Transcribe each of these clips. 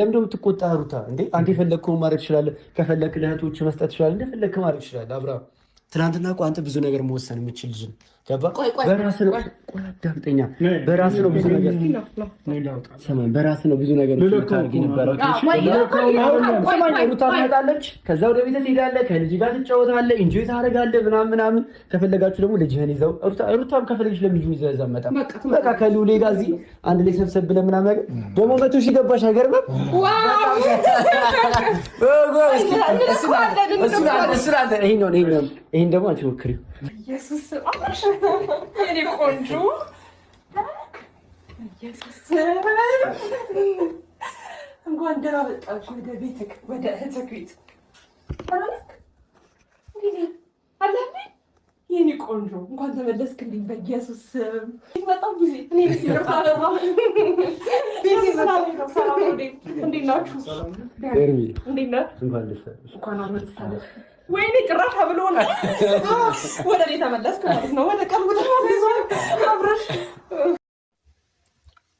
ለምን ደሞ ትቆጣ ሩታ እንዴ? አንተ የፈለግከውን ማድረግ ትችላለህ። ከፈለክ ለእህቶች መስጠት ትችላለህ። እንደፈለክ ማድረግ ትችላለህ። አብርሃም ትናንትና እኮ አንተ ብዙ ነገር መወሰን የምችል ልጅ ነው። ገባ? በራስህ ነው። ዳምጠኛ በራስህ ነው ብዙ ነገር ሰማን። በራስህ ነው ብዙ ነገር ታርግ ነበረው። ሩታ ትመጣለች፣ ከዛ ወደ ቤት ትሄዳለህ፣ ከልጅ ጋር ትጫወታለህ፣ ኢንጆይ ታደርጋለህ ምናምን ምናምን። ከፈለጋችሁ ደግሞ ልጅህን ይዘው ሩታም ከፈለግሽ ለልጁ ይዘህ እዛ መጣ። በቃ ከሉሌ ጋር እዚህ አንድ ላይ ሰብሰብ ብለህ ምናምን ነገር ደግሞ መቶ ሺህ ገባሽ አይገርምም? ይሄን ደግሞ አንቺ ሞክሪው። ኢየሱስ እኔ ቆንጆ ኢየሱስ እንኳን ደህና መጣሽ ወደ ቤትክ፣ ወደ እህትክ ቤት አለኝ። የኔ ቆንጆ እንኳን ተመለስክልኝ። በኢየሱስ በጣም ጊዜ እንዴት ናችሁ? ወይኔ ጭራሽ ብሎ ነው ወደ እኔ ተመለስክ ማለት ነው። ወደ ቀልቡ አብረሽ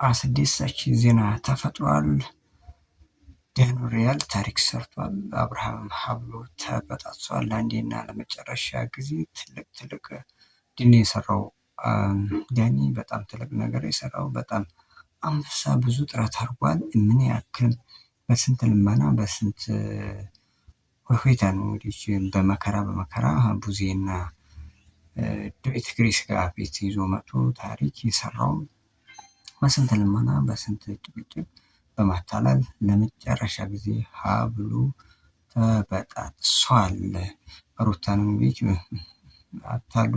አስደሳች ዜና ተፈጥሯል። ዳኒ ሮያል ታሪክ ሰርቷል። አብርሃም ሀብሎ ተበጣጥሷል። ለአንዴና ለመጨረሻ ጊዜ ትልቅ ድል የሰራው ዳኒ በጣም ትልቅ ነገር የሰራው በጣም አንበሳ ብዙ ጥረት አድርጓል። ምን ያክል በስንት ልመና በስንት ሁኔታ ነው እንግዲህ በመከራ ቡዜና ዳዊት ግሬስ ጋር ቤት ይዞ መጥቶ ታሪክ የሰራው በስንት ልመና በስንት ጭቅጭቅ በማታለል ለመጨረሻ ጊዜ ሀብሉ ተበጣጥሷል። ሩታን እንግዲህ አታሉ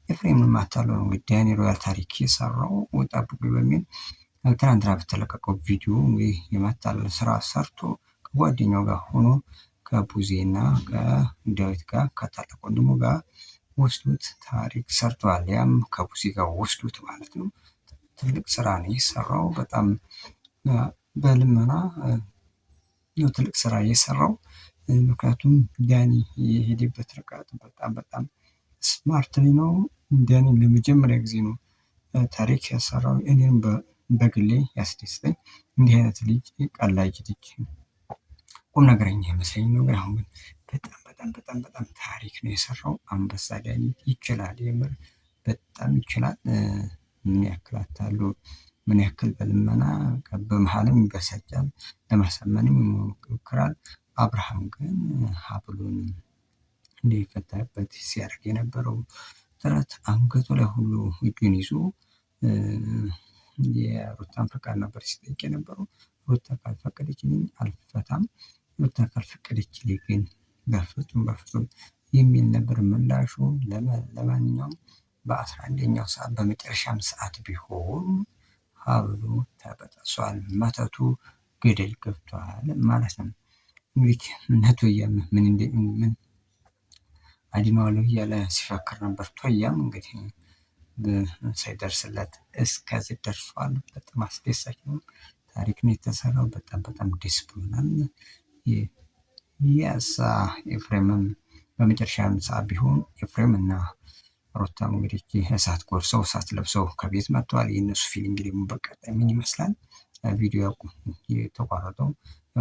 ኤፍሬምን አታሉ ነው እንግዲህ ዳኒ ሮያል ታሪክ የሰራው ጠብቁ በሚል ትናንትና በተለቀቀው ቪዲዮ እንግዲህ የማታለል ስራ ሰርቶ ከጓደኛው ጋር ሆኖ ከቡዜና ከዳዊት ጋር ከታላቅ ወንድሙ ጋር ወስዶት ታሪክ ሰርተዋል። ያም ከቡዜ ጋር ወስዶት ማለት ነው። ትልቅ ስራ ነው የሰራው። በጣም በልመና ትልቅ ስራ የሰራው ምክንያቱም ዳኒ የሄደበት ርቀት በጣም ስማርት ነው። ዳኒ ለመጀመሪያ ጊዜ ነው ታሪክ ያሰራው። እኔም በግሌ ያስደስተኝ እንዲህ አይነት ልጅ ቀላጅ ልጅ ቁም ነገረኛ ይመስለኝ ነው። ግን አሁን ግን በጣም ታሪክ ነው የሰራው። አንበሳ ዳኒ ይችላል፣ የምር በጣም ይችላል። ምን ያክል አታሉ ምን ያክል በልመና በመሀልም ይበሳጫል፣ ለማሳመንም ይሞክራል። አብርሃም ግን ሀብሉን እንዲፈታበት ሲያደርግ የነበረው ጥረት አንገቱ ላይ ሁሉ እጁን ይዞ የሩታን ፈቃድ ነበር ሲጠይቅ የነበረው። ሩታ ካልፈቀደችልኝ አልፈታም፣ ሩታ ካልፈቀደችልኝ ግን በፍጹም የሚል ነበር ምላሹ። ለማንኛውም በ11ኛው ሰዓት በመጨረሻም ሰዓት ቢሆን ሀብሉ ተበጣሷል። መተቱ ገደል ገብቷል ማለት ነው። እንግዲህ ቶያም ምን አድነዋለሁ እያለ ሲፈክር ነበር። ቶያም እንግዲህ ሳይደርስለት እስከዚህ ደርሷል። በጣም አስደሳች ነው። ታሪክ ነው የተሰራው። በጣም ደስ ብሎናል። ያሳ ኤፍሬምም በመጨረሻም ሰዓት ቢሆን ኤፍሬም እና ሩታም እንግዲህ እሳት ጎርሰው እሳት ለብሰው ከቤት መጥተዋል። የእነሱ ፊሊንግ ደግሞ በቀጣይ ምን ይመስላል? ቪዲዮ የተቋረጠው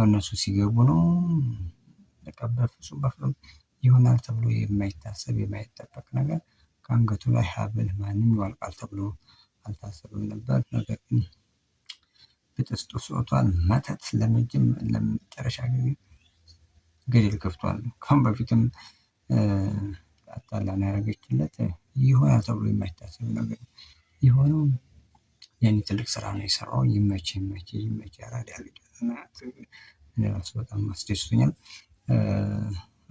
እነሱ ሲገቡ ነው። በፍጹም ይሆናል ተብሎ የማይታሰብ የማይጠበቅ ነገር ከአንገቱ ላይ ሀብል ማንም ይዋልቃል ተብሎ አልታሰብም ነበር። ነገር ግን ብጥስጥስ ወጥቷል። መተት ለመጨረሻ ጊዜ ገደል ገብቷል። ከም በፊትም አጣላን ያደረገችለት ይሆናል ተብሎ የማይታሰብ ነገር የሆነው ያኔ ትልቅ ስራ ነው የሰራው። ይመች ያራዳ ልጅ ራሱ በጣም አስደስቶኛል።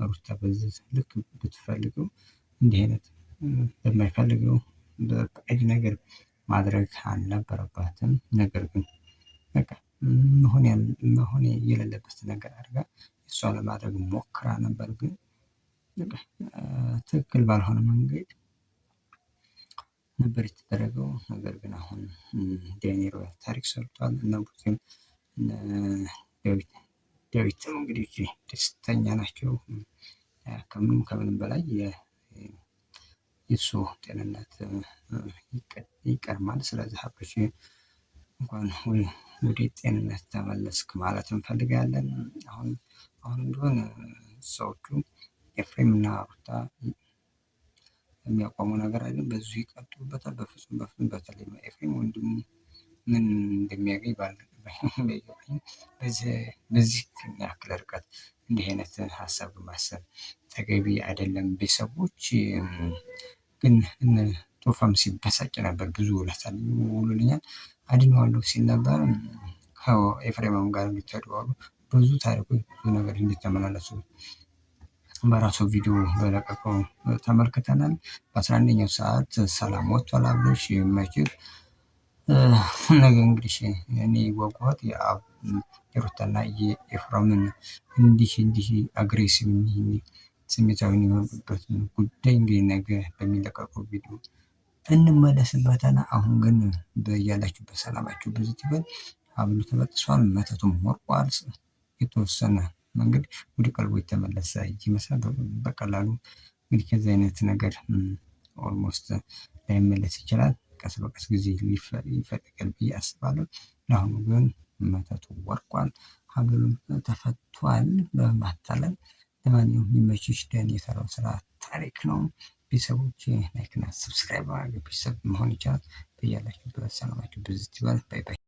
ሩታ በዚህ ልክ ብትፈልገው እንዲህ አይነት በማይፈልገው በቀድ ነገር ማድረግ አልነበረባትም። ነገር ግን በቃ መሆን የሌለበት ነገር አድርጋ እሷ ለማድረግ ሞክራ ነበር። ግን ትክክል ባልሆነ መንገድ ነበር የተደረገው። ነገር ግን አሁን ዳኒ ሮያል ታሪክ ሰርቷል። እና ቡዜም ዳዊትም እንግዲህ ደስተኛ ናቸው። ከምንም በላይ የእሱ ጤንነት ይቀድማል። ስለዚህ አብረሽ እንኳን ወደ ጤንነት ተመለስክ ማለት እንፈልጋለን። አሁን እንደሆነ ሰዎቹ ኤፍሬምና ሩታ የሚያቆሙ ነገር አይደለም። በዚሁ ይቀጥሉበታል። በፍጹም በተለይ ኤፍሬም ወንድሙ ምን እንደሚያገኝ ባይገባኝም በዚህ ያክል ርቀት እንዲህ አይነት ሀሳብ ማሰብ ተገቢ አይደለም። ቤተሰቦች ግን ቶፋም ሲበሳጭ ነበር። ብዙ ውለታ ውሎልኛል አድነዋለሁ ሲል ነበር። ከኤፍሬምም ጋር እንዲተደዋሉ ብዙ ታሪኮች ብዙ ነገር እንዲተመላለሱ በራሱ ቪዲዮ በለቀቀው ተመልክተናል። በ11ኛው ሰዓት ሰላም ወጥቷል። አብርሽ መቼም ነገ እንግዲህ እኔ የጓጓሁት የሩታና የኤፍሬምን እንዲህ አግሬሲቭ ስሜታዊ የሆኑበት ጉዳይ እንግዲህ ነገ በሚለቀቀው ቪዲዮ እንመለስበታለን። አሁን ግን በያላችሁበት ሰላማችሁ ብዙ ይበል። ሀብሉ ተበጥሷል፣ መተቱም ወርቋል። የተወሰነ መንገድ ወደ ቀልቡ የተመለሰ ይመስላል። በቀላሉ እንግዲህ ከዚህ አይነት ነገር ኦልሞስት ላይመለስ ይችላል። ቀስ በቀስ ጊዜ ይፈልጋል ብዬ አስባለሁ። ለአሁኑ ግን መተቱ ወርቋል፣ ሀብሉም ተፈቷል በማታለል። ለማንኛውም ይመችሽ። ደን የሰራው ስራ ታሪክ ነው። ቤተሰቦች ላይክና ሰብስክራይብ ቤተሰብ መሆን ይቻላል። በያላችሁበት ሰላማችሁ ብዙ ይበል። ባይ ባይ።